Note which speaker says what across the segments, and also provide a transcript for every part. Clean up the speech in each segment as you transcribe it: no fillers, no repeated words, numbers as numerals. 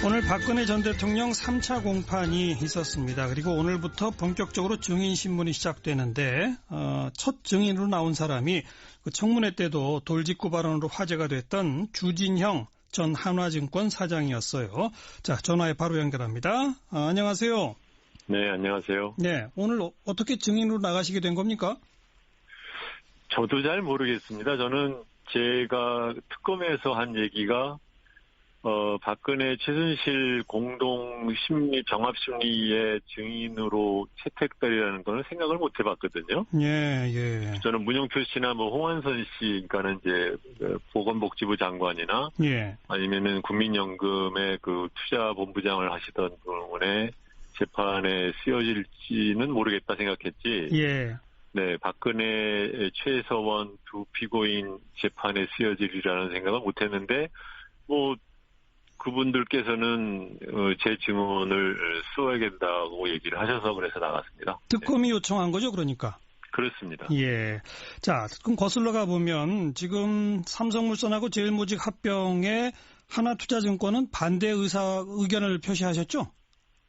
Speaker 1: 오늘 박근혜 전 대통령 3차 공판이 있었습니다. 그리고 오늘부터 본격적으로 증인신문이 시작되는데 첫 증인으로 나온 사람이 그 청문회 때도 돌직구 발언으로 화제가 됐던 주진형 전 한화증권 사장이었어요. 자, 전화에 바로 연결합니다. 안녕하세요.
Speaker 2: 네, 안녕하세요.
Speaker 1: 네, 오늘 어떻게 증인으로 나가시게 된 겁니까?
Speaker 2: 저도 잘 모르겠습니다. 저는 제가 특검에서 한 얘기가 박근혜 최순실 공동 심리 정합심리의 증인으로 채택되리라는 거는 생각을 못 해봤거든요.
Speaker 1: 예.
Speaker 2: 저는 문영표 씨나 홍한선 씨, 그러니까는 이제 보건복지부 장관이나 아니면은 국민연금의 그 투자본부장을 하시던 분의 재판에 쓰여질지는 모르겠다 생각했지. 네, 박근혜 최서원 두 피고인 재판에 쓰여지리라는 생각은 못했는데 그분들께서는 제 증언을 써야겠다고 얘기를 하셔서 그래서 나갔습니다.
Speaker 1: 특검이 요청한 거죠, 그러니까?
Speaker 2: 그렇습니다.
Speaker 1: 예. 자, 그럼 거슬러 가보면 지금 삼성물산하고 제일모직 합병에 하나투자증권은 반대 의견을 표시하셨죠?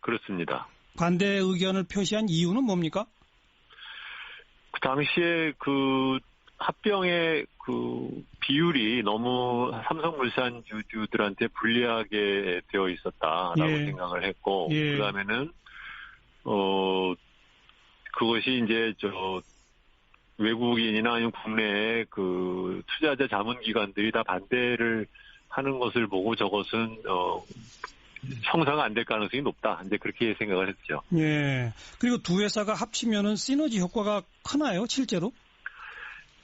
Speaker 1: 그렇습니다. 반대 의견을 표시한 이유는 뭡니까?
Speaker 2: 그 당시에 그 합병의 그 비율이 너무 삼성물산 주주들한테 불리하게 되어 있었다라고 생각을 했고, 그다음에는 그것이 이제 외국인이나 아니면 국내의 그 투자자 자문기관들이 다 반대를 하는 것을 보고 저것은 형사가 안 될 가능성이 높다. 이제 그렇게 생각을 했죠.
Speaker 1: 예. 그리고 두 회사가 합치면은 시너지 효과가 크나요, 실제로?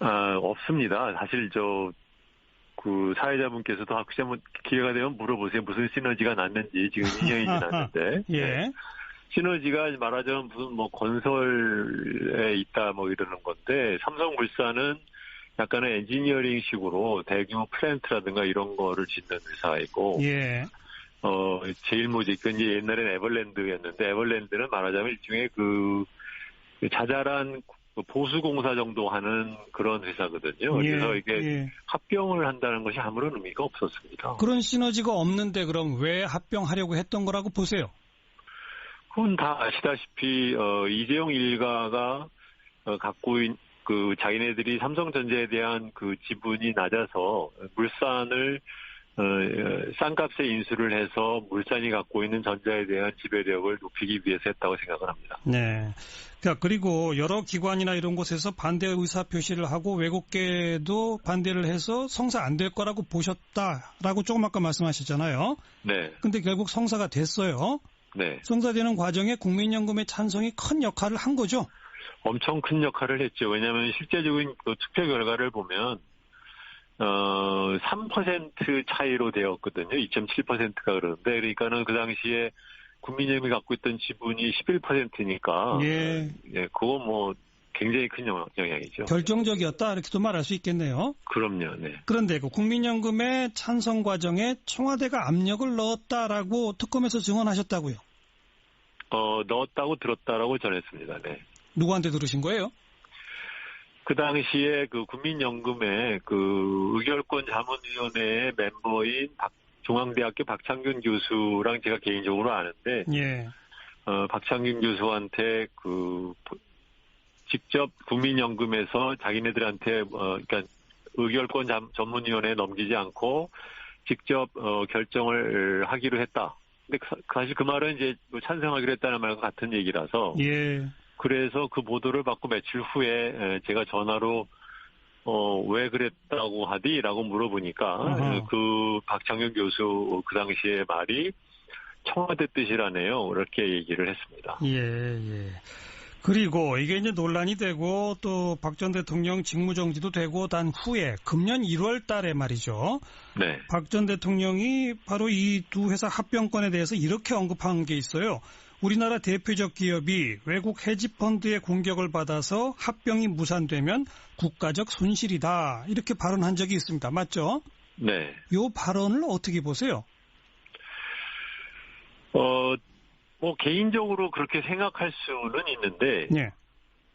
Speaker 2: 없습니다. 사실 그 사회자분께서도 혹시 한번 기회가 되면 물어보세요. 무슨 시너지가 났는지. 지금 2년이 지났는데.
Speaker 1: 예.
Speaker 2: 시너지가 말하자면 무슨 건설에 있다 이러는 건데, 삼성물산은 약간의 엔지니어링식으로 대규모 플랜트라든가 이런 거를 짓는 회사이고, 제일모직, 이제 옛날에는 에버랜드였는데, 에버랜드는 말하자면 일종의 그 자잘한 보수공사 정도 하는 그런 회사거든요. 그래서 이게 합병을 한다는 것이 아무런 의미가 없었습니다.
Speaker 1: 그런 시너지가 없는데 그럼 왜 합병하려고 했던 거라고 보세요?
Speaker 2: 그건 다 아시다시피 이재용 일가가 갖고 있는 그 자기네들이 삼성전자에 대한 그 지분이 낮아서 물산을 싼 값에 인수를 해서 물산이 갖고 있는 전자에 대한 지배력을 높이기 위해서 했다고 생각을 합니다.
Speaker 1: 네. 그리고 여러 기관이나 이런 곳에서 반대 의사 표시를 하고 외국계도 반대를 해서 성사 안 될 거라고 보셨다라고 조금 아까 말씀하셨잖아요.
Speaker 2: 네.
Speaker 1: 근데 결국 성사가 됐어요.
Speaker 2: 네.
Speaker 1: 성사되는 과정에 국민연금의 찬성이 큰 역할을 한 거죠.
Speaker 2: 엄청 큰 역할을 했죠. 왜냐하면 실제적인 그 투표 결과를 보면 3% 차이로 되었거든요. 2.7%가 그러는데, 그러니까는 그 당시에 국민연금이 갖고 있던 지분이 11%니까, 그거 굉장히 큰 영향이죠.
Speaker 1: 결정적이었다 이렇게도 말할 수 있겠네요.
Speaker 2: 그럼요. 네.
Speaker 1: 그런데 그 국민연금의 찬성 과정에 청와대가 압력을 넣었다라고 특검에서 증언하셨다고요?
Speaker 2: 넣었다고 들었다라고 전했습니다. 네.
Speaker 1: 누구한테 들으신 거예요?
Speaker 2: 그 당시에 그 국민연금의 그 의결권 자문위원회의 멤버인 중앙대학교 박창균 교수랑 제가 개인적으로 아는데, 박창균 교수한테 직접 국민연금에서 자기네들한테 그러니까 의결권 전문위원회에 넘기지 않고 직접 결정을 하기로 했다. 근데 사실 그 말은 이제 찬성하기로 했다는 말과 같은 얘기라서. 그래서 그 보도를 받고 며칠 후에 제가 전화로 왜 그랬다고 하디라고 물어보니까 그 박창균 교수 그 당시에 말이 청와대 뜻이라네요. 이렇게 얘기를 했습니다.
Speaker 1: 그리고 이게 이제 논란이 되고 또 박 전 대통령 직무정지도 되고 난 후에 금년 1월 달에 말이죠.
Speaker 2: 네.
Speaker 1: 박 전 대통령이 바로 이 두 회사 합병권에 대해서 이렇게 언급한 게 있어요. 우리나라 대표적 기업이 외국 헤지펀드의 공격을 받아서 합병이 무산되면 국가적 손실이다. 이렇게 발언한 적이 있습니다. 맞죠?
Speaker 2: 네.
Speaker 1: 이 발언을 어떻게 보세요?
Speaker 2: 개인적으로 그렇게 생각할 수는 있는데,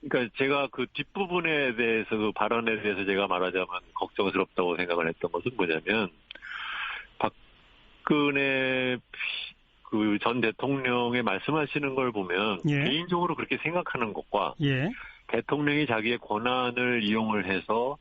Speaker 2: 그러니까 제가 그 뒷부분에 대해서 그 발언에 대해서 제가 말하자면 걱정스럽다고 생각을 했던 것은 뭐냐면, 박근혜 그 전 대통령의 말씀하시는 걸 보면
Speaker 1: 예.
Speaker 2: 개인적으로 그렇게 생각하는 것과
Speaker 1: 예.
Speaker 2: 대통령이 자기의 권한을 이용을 해서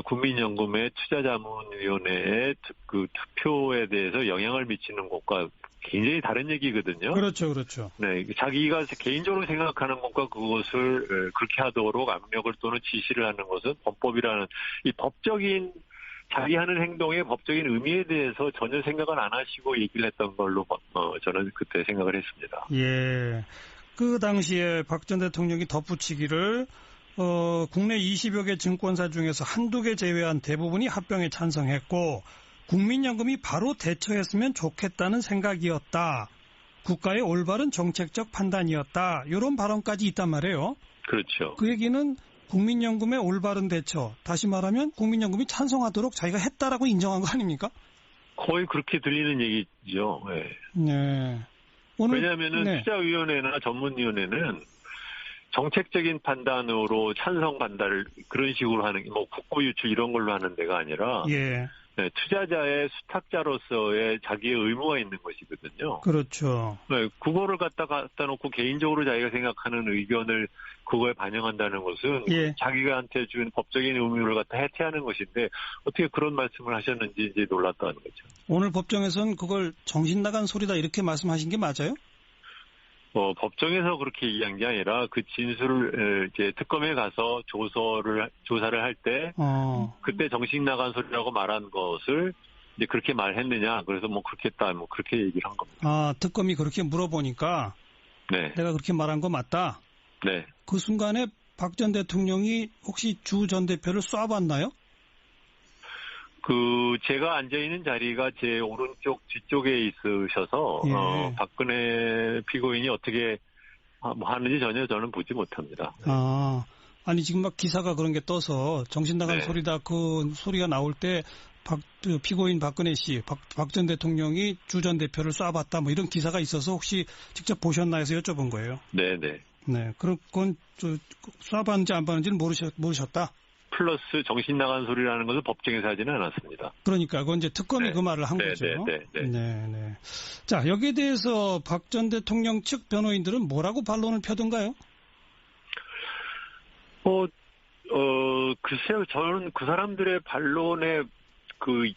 Speaker 2: 국민연금의 투자자문위원회의 그 투표에 대해서 영향을 미치는 것과 굉장히 다른 얘기거든요.
Speaker 1: 그렇죠, 그렇죠.
Speaker 2: 네, 자기가 개인적으로 생각하는 것과 그것을 그렇게 하도록 압력을 또는 지시를 하는 것은 범법이라는 이 법적인 자기 하는 행동의 법적인 의미에 대해서 전혀 생각을 안 하시고 얘기를 했던 걸로 저는 그때 생각을 했습니다.
Speaker 1: 예. 그 당시에 박 전 대통령이 덧붙이기를 국내 20여 개 증권사 중에서 한두 개 제외한 대부분이 합병에 찬성했고 국민연금이 바로 대처했으면 좋겠다는 생각이었다. 국가의 올바른 정책적 판단이었다. 이런 발언까지 있단 말이에요.
Speaker 2: 그렇죠.
Speaker 1: 그 얘기는 국민연금의 올바른 대처, 다시 말하면 국민연금이 찬성하도록 자기가 했다라고 인정한 거 아닙니까?
Speaker 2: 거의 그렇게 들리는 얘기죠. 네.
Speaker 1: 네. 오늘,
Speaker 2: 왜냐하면은
Speaker 1: 네.
Speaker 2: 투자위원회나 전문위원회는 정책적인 판단으로 찬성 반대를 그런 식으로 하는 뭐 국고 유출 이런 걸로 하는 데가 아니라
Speaker 1: 예.
Speaker 2: 네, 투자자의 수탁자로서의 자기의 의무가 있는 것이거든요.
Speaker 1: 그렇죠.
Speaker 2: 네, 그거를 갖다 놓고 개인적으로 자기가 생각하는 의견을 그거에 반영한다는 것은
Speaker 1: 예.
Speaker 2: 자기가한테 준 법적인 의무를 갖다 해태하는 것인데 어떻게 그런 말씀을 하셨는지 이제 놀랐다는 거죠.
Speaker 1: 오늘 법정에서는 그걸 정신 나간 소리다 이렇게 말씀하신 게 맞아요?
Speaker 2: 법정에서 그렇게 얘기한 게 아니라 그 진술을 이제 특검에 가서 조사를 할 때 그때 정신 나간 소리라고 말한 것을 이제 그렇게 말했느냐. 그래서 뭐 그렇게 했다. 뭐 그렇게 얘기를 한 겁니다.
Speaker 1: 아, 특검이 그렇게 물어보니까
Speaker 2: 네.
Speaker 1: 내가 그렇게 말한 거 맞다.
Speaker 2: 네.
Speaker 1: 그 순간에 박 전 대통령이 혹시 주 전 대표를 쏴봤나요?
Speaker 2: 제가 앉아있는 자리가 제 오른쪽 뒤쪽에 있으셔서,
Speaker 1: 예.
Speaker 2: 박근혜 피고인이 어떻게 뭐 하는지 전혀 저는 보지 못합니다. 네.
Speaker 1: 아니, 지금 막 기사가 그런 게 떠서 정신 나간
Speaker 2: 네.
Speaker 1: 소리다 그 소리가 나올 때 피고인 박근혜 씨, 박 전 대통령이 주 전 대표를 쏴봤다 뭐 이런 기사가 있어서 혹시 직접 보셨나 해서 여쭤본 거예요.
Speaker 2: 네네.
Speaker 1: 네. 그럼 그건 쏴봤는지 안 봤는지는 모르셨다?
Speaker 2: 플러스 정신 나간 소리라는 것을 법정에서 하지는 않았습니다.
Speaker 1: 그러니까 그건 이제 특검이
Speaker 2: 네.
Speaker 1: 그 말을 한
Speaker 2: 네,
Speaker 1: 거죠.
Speaker 2: 네.
Speaker 1: 네. 자, 여기에 대해서 박 전 대통령 측 변호인들은 뭐라고 반론을 펴던가요?
Speaker 2: 글쎄요, 저는 그 사람들의 반론의 그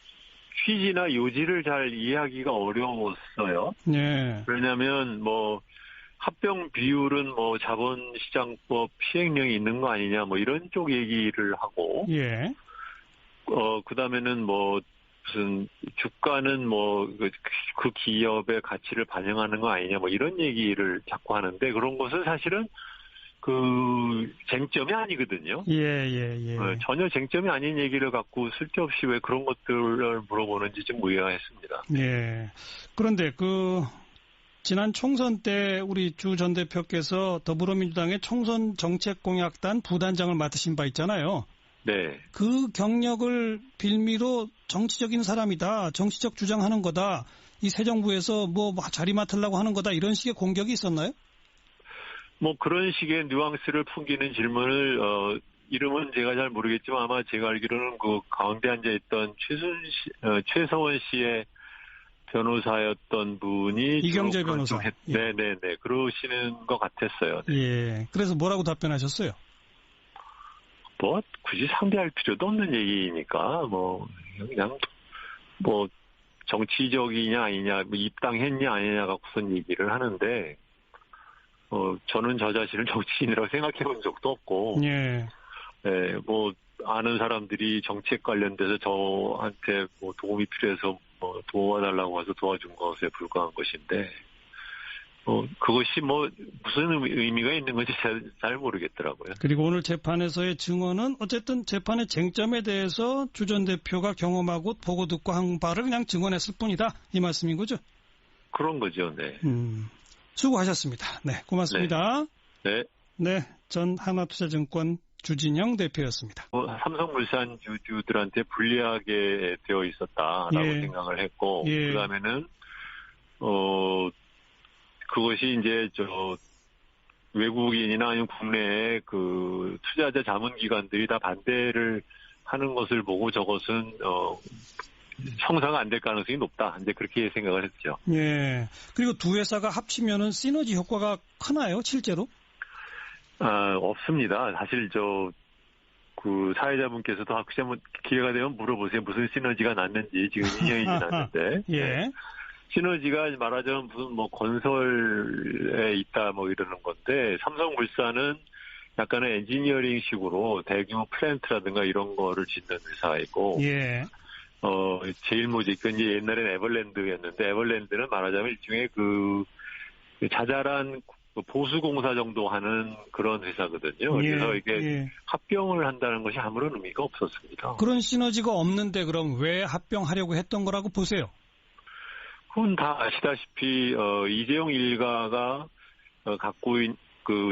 Speaker 2: 취지나 요지를 잘 이해하기가 어려웠어요.
Speaker 1: 네.
Speaker 2: 왜냐하면 합병 비율은 자본시장법 시행령이 있는 거 아니냐 이런 쪽 얘기를 하고
Speaker 1: 예.
Speaker 2: 그다음에는 무슨 주가는 그 기업의 가치를 반영하는 거 아니냐 이런 얘기를 자꾸 하는데 그런 것은 사실은 그 쟁점이 아니거든요.
Speaker 1: 예.
Speaker 2: 전혀 쟁점이 아닌 얘기를 갖고 쓸데없이 왜 그런 것들을 물어보는지 좀 의아했습니다.
Speaker 1: 예. 그런데 지난 총선 때 우리 주 전 대표께서 더불어민주당의 총선 정책공약단 부단장을 맡으신 바 있잖아요.
Speaker 2: 네.
Speaker 1: 그 경력을 빌미로 정치적인 사람이다. 정치적 주장하는 거다. 이 새 정부에서 자리 맡으려고 하는 거다. 이런 식의 공격이 있었나요?
Speaker 2: 그런 식의 뉘앙스를 풍기는 질문을 이름은 제가 잘 모르겠지만 아마 제가 알기로는 그 가운데 앉아있던 최서원 씨의 변호사였던 분이
Speaker 1: 이경재 변호사.
Speaker 2: 네네네 그러시는 것 같았어요. 네.
Speaker 1: 예. 그래서 뭐라고 답변하셨어요?
Speaker 2: 굳이 상대할 필요도 없는 얘기니까 그냥 정치적이냐 아니냐 입당했냐 아니냐 갖고선 얘기를 하는데 저는 저 자신을 정치인이라고 생각해 본 적도 없고
Speaker 1: 예.
Speaker 2: 네, 아는 사람들이 정책 관련돼서 저한테 도움이 필요해서 도와달라고 해서 도와준 것에 불과한 것인데, 그것이 무슨 의미가 있는 건지 잘 모르겠더라고요.
Speaker 1: 그리고 오늘 재판에서의 증언은 어쨌든 재판의 쟁점에 대해서 주 전 대표가 경험하고 보고 듣고 한 바를 그냥 증언했을 뿐이다. 이 말씀인 거죠?
Speaker 2: 그런 거죠, 네.
Speaker 1: 수고하셨습니다. 네, 고맙습니다.
Speaker 2: 네.
Speaker 1: 네, 전 하나투자증권 주진영 대표였습니다.
Speaker 2: 삼성물산 주주들한테 불리하게 되어 있었다라고 생각을 했고, 그 다음에는, 그것이 이제 외국인이나 아니면 국내의 그 투자자 자문기관들이 다 반대를 하는 것을 보고 저것은, 형사가 안 될 가능성이 높다. 이제 그렇게 생각을 했죠.
Speaker 1: 예. 그리고 두 회사가 합치면은 시너지 효과가 크나요, 실제로?
Speaker 2: 없습니다. 사실 그 사회자분께서도 혹시 한번 기회가 되면 물어보세요. 무슨 시너지가 났는지. 지금 2년이 지났는데.
Speaker 1: 예.
Speaker 2: 네. 시너지가 말하자면 무슨 건설에 있다 이러는 건데, 삼성물산은 약간의 엔지니어링식으로 대규모 플랜트라든가 이런 거를 짓는 회사이고,
Speaker 1: 예.
Speaker 2: 제일모직, 그 이제 옛날엔 에버랜드였는데, 에버랜드는 말하자면 일종의 자잘한 보수공사 정도 하는 그런 회사거든요.
Speaker 1: 예.
Speaker 2: 그래서 이게
Speaker 1: 예.
Speaker 2: 합병을 한다는 것이 아무런 의미가 없었습니다.
Speaker 1: 그런 시너지가 없는데 그럼 왜 합병하려고 했던 거라고 보세요?
Speaker 2: 그건 다 아시다시피, 이재용 일가가 갖고 있는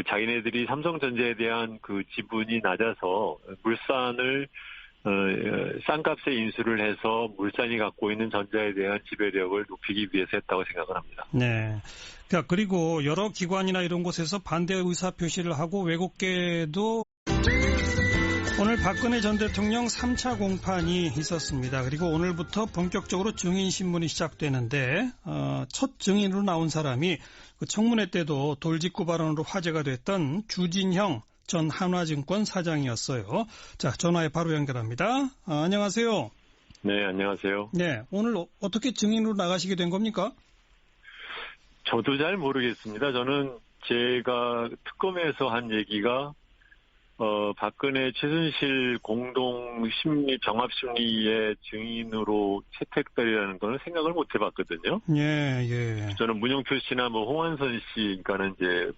Speaker 2: 자기네들이 삼성전자에 대한 그 지분이 낮아서 물산을 싼 값에 인수를 해서 물산이 갖고 있는 전자에 대한 지배력을 높이기 위해서 했다고 생각을 합니다.
Speaker 1: 네. 그리고 여러 기관이나 이런 곳에서 반대 의사 표시를 하고 외국계도 오늘 박근혜 전 대통령 3차 공판이 있었습니다. 그리고 오늘부터 본격적으로 증인신문이 시작되는데 첫 증인으로 나온 사람이 그 청문회 때도 돌직구 발언으로 화제가 됐던 주진형 전 한화증권 사장이었어요. 자, 전화에 바로 연결합니다. 안녕하세요.
Speaker 2: 네, 안녕하세요.
Speaker 1: 네, 오늘 어떻게 증인으로 나가시게 된 겁니까?
Speaker 2: 저도 잘 모르겠습니다. 저는 제가 특검에서 한 얘기가 박근혜 최순실 공동 심리 정합 심리의 증인으로 채택되리라는 거는 생각을 못 해봤거든요.
Speaker 1: 예, 예.
Speaker 2: 저는 문영표 씨나 홍한선 씨, 그러니까는 이제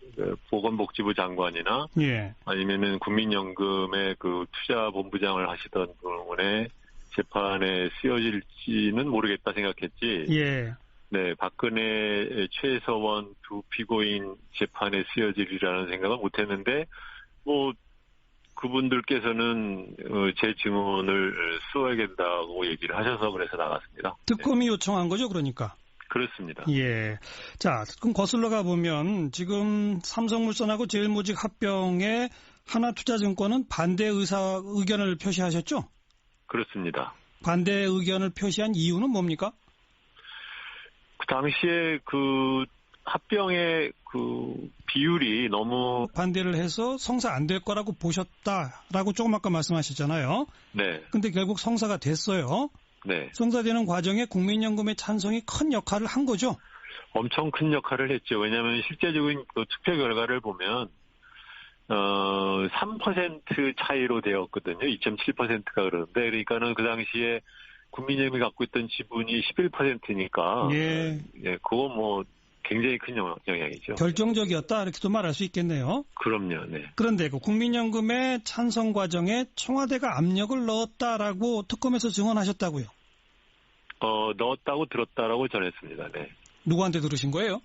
Speaker 2: 보건복지부 장관이나
Speaker 1: 예.
Speaker 2: 아니면은 국민연금의 그 투자본부장을 하시던 분의 재판에 쓰여질지는 모르겠다 생각했지.
Speaker 1: 예.
Speaker 2: 네, 박근혜 최서원 두 피고인 재판에 쓰여지리라는 생각은 못했는데 그분들께서는 제 증언을 써야겠다고 얘기를 하셔서 그래서 나갔습니다.
Speaker 1: 특검이 요청한 거죠, 그러니까?
Speaker 2: 그렇습니다.
Speaker 1: 예. 자, 그럼 거슬러 가보면 지금 삼성물산하고 제일모직 합병에 하나투자증권은 반대 의견을 표시하셨죠?
Speaker 2: 그렇습니다.
Speaker 1: 반대 의견을 표시한 이유는 뭡니까?
Speaker 2: 그 당시에 합병의 비율이 너무
Speaker 1: 반대를 해서 성사 안 될 거라고 보셨다라고 조금 아까 말씀하셨잖아요.
Speaker 2: 네.
Speaker 1: 근데 결국 성사가 됐어요.
Speaker 2: 네.
Speaker 1: 성사되는 과정에 국민연금의 찬성이 큰 역할을 한 거죠.
Speaker 2: 엄청 큰 역할을 했죠. 왜냐하면 실제적인 투표 결과를 보면 3% 차이로 되었거든요. 2.7%가 그러는데 그러니까는 그 당시에 국민연금이 갖고 있던 지분이 11%니까
Speaker 1: 예.
Speaker 2: 예, 그거 굉장히 큰 영향이죠.
Speaker 1: 결정적이었다 이렇게도 말할 수 있겠네요.
Speaker 2: 그럼요. 네.
Speaker 1: 그런데 그 국민연금의 찬성 과정에 청와대가 압력을 넣었다라고 특검에서 증언하셨다고요.
Speaker 2: 넣었다고 들었다라고 전했습니다. 네.
Speaker 1: 누구한테 들으신 거예요?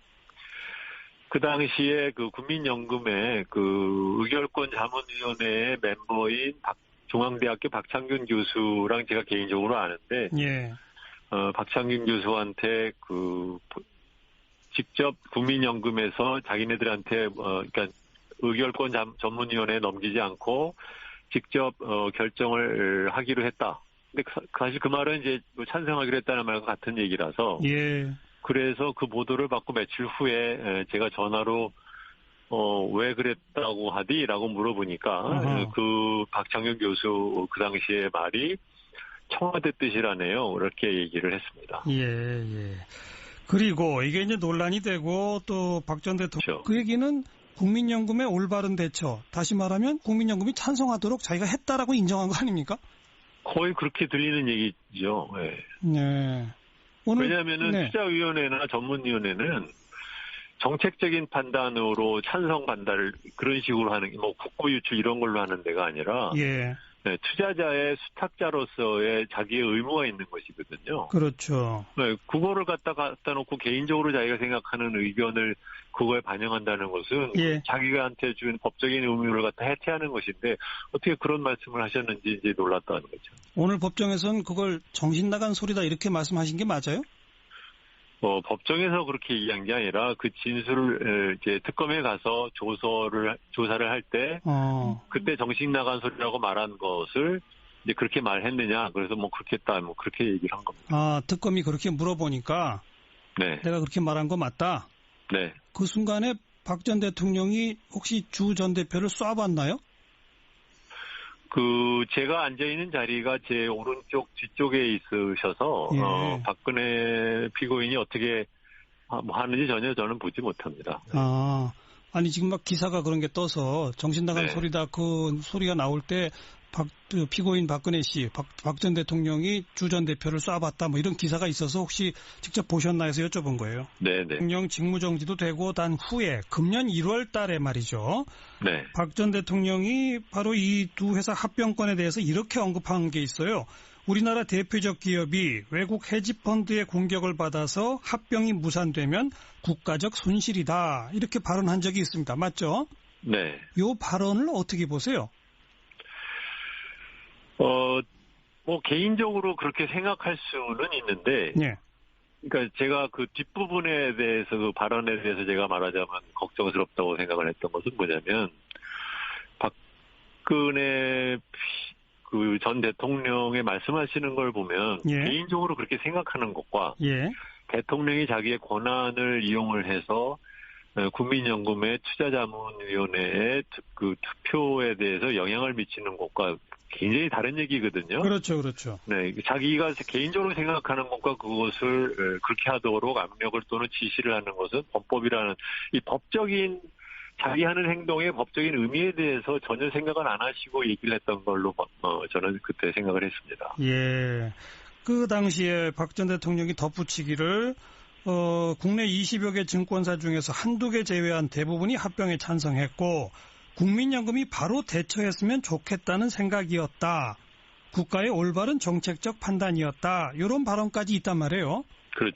Speaker 2: 그 당시에 국민연금의 의결권 자문위원회의 멤버인 중앙대학교 박창균 교수랑 제가 개인적으로 아는데,
Speaker 1: 예.
Speaker 2: 박창균 교수한테 직접 국민연금에서 자기네들한테 그러니까 의결권 전문위원회에 넘기지 않고 직접 결정을 하기로 했다. 근데 사실 그 말은 이제 찬성하기로 했다는 말과 같은 얘기라서.
Speaker 1: 예.
Speaker 2: 그래서 그 보도를 받고 며칠 후에 제가 전화로 왜 그랬다고 하디라고 물어보니까 그 박창균 교수 그 당시에 말이 청와대 뜻이라네요. 이렇게 얘기를 했습니다.
Speaker 1: 예, 예. 그리고 이게 이제 논란이 되고 또 박 전 대통령
Speaker 2: 그렇죠.
Speaker 1: 그 얘기는 국민연금의 올바른 대처, 다시 말하면 국민연금이 찬성하도록 자기가 했다라고 인정한 거 아닙니까?
Speaker 2: 거의 그렇게 들리는 얘기죠. 네.
Speaker 1: 네.
Speaker 2: 왜냐하면은
Speaker 1: 네.
Speaker 2: 투자위원회나 전문위원회는 정책적인 판단으로 찬성 반대를 그런 식으로 하는 국고 유출 이런 걸로 하는 데가 아니라
Speaker 1: 예.
Speaker 2: 네, 투자자의 수탁자로서의 자기의 의무가 있는 것이거든요.
Speaker 1: 그렇죠.
Speaker 2: 네, 그거를 갖다 놓고 개인적으로 자기가 생각하는 의견을 그거에 반영한다는 것은
Speaker 1: 예.
Speaker 2: 자기가한테 준 법적인 의무를 갖다 해체하는 것인데 어떻게 그런 말씀을 하셨는지 이제 놀랐다는 거죠.
Speaker 1: 오늘 법정에서는 그걸 정신 나간 소리다 이렇게 말씀하신 게 맞아요?
Speaker 2: 법정에서 그렇게 얘기한 게 아니라 그 진술을 이제 특검에 가서 조사를 할 때 그때 정신 나간 소리라고 말한 것을 이제 그렇게 말했느냐. 그래서 뭐 그렇게 했다. 뭐 그렇게 얘기를 한 겁니다.
Speaker 1: 아, 특검이 그렇게 물어보니까
Speaker 2: 네.
Speaker 1: 내가 그렇게 말한 거 맞다.
Speaker 2: 네.
Speaker 1: 그 순간에 박 전 대통령이 혹시 주 전 대표를 쏴봤나요?
Speaker 2: 제가 앉아있는 자리가 제 오른쪽 뒤쪽에 있으셔서,
Speaker 1: 예.
Speaker 2: 박근혜 피고인이 어떻게 뭐 하는지 전혀 저는 보지 못합니다.
Speaker 1: 아, 아니 지금 막 기사가 그런 게 떠서 정신 나간
Speaker 2: 네.
Speaker 1: 소리다 그 소리가 나올 때 피고인 박근혜 씨, 박 전 대통령이 주 전 대표를 쏴봤다 뭐 이런 기사가 있어서 혹시 직접 보셨나 해서 여쭤본 거예요.
Speaker 2: 네네.
Speaker 1: 대통령 직무정지도 되고 난 후에 금년 1월 달에 말이죠.
Speaker 2: 네.
Speaker 1: 박 전 대통령이 바로 이 두 회사 합병권에 대해서 이렇게 언급한 게 있어요. 우리나라 대표적 기업이 외국 헤지펀드의 공격을 받아서 합병이 무산되면 국가적 손실이다. 이렇게 발언한 적이 있습니다. 맞죠?
Speaker 2: 네.
Speaker 1: 이 발언을 어떻게 보세요?
Speaker 2: 뭐 개인적으로 그렇게 생각할 수는 있는데,
Speaker 1: 예.
Speaker 2: 그러니까 제가 그 뒷부분에 대해서 그 발언에 대해서 제가 말하자면 걱정스럽다고 생각을 했던 것은 뭐냐면, 박근혜 그 전 대통령의 말씀하시는 걸 보면
Speaker 1: 예.
Speaker 2: 개인적으로 그렇게 생각하는 것과
Speaker 1: 예.
Speaker 2: 대통령이 자기의 권한을 이용을 해서 국민연금의 투자자문위원회의 그 투표에 대해서 영향을 미치는 것과 굉장히 다른 얘기거든요.
Speaker 1: 그렇죠, 그렇죠.
Speaker 2: 네, 자기가 개인적으로 생각하는 것과 그것을 그렇게 하도록 압력을 또는 지시를 하는 것은 범법이라는 이 법적인 자기 하는 행동의 법적인 의미에 대해서 전혀 생각을 안 하시고 얘기를 했던 걸로 저는 그때 생각을 했습니다.
Speaker 1: 예. 그 당시에 박 전 대통령이 덧붙이기를 국내 20여 개 증권사 중에서 한두 개 제외한 대부분이 합병에 찬성했고 국민연금이 바로 대처했으면 좋겠다는 생각이었다. 국가의 올바른 정책적 판단이었다. 이런 발언까지 있단 말이에요.
Speaker 2: 그렇죠.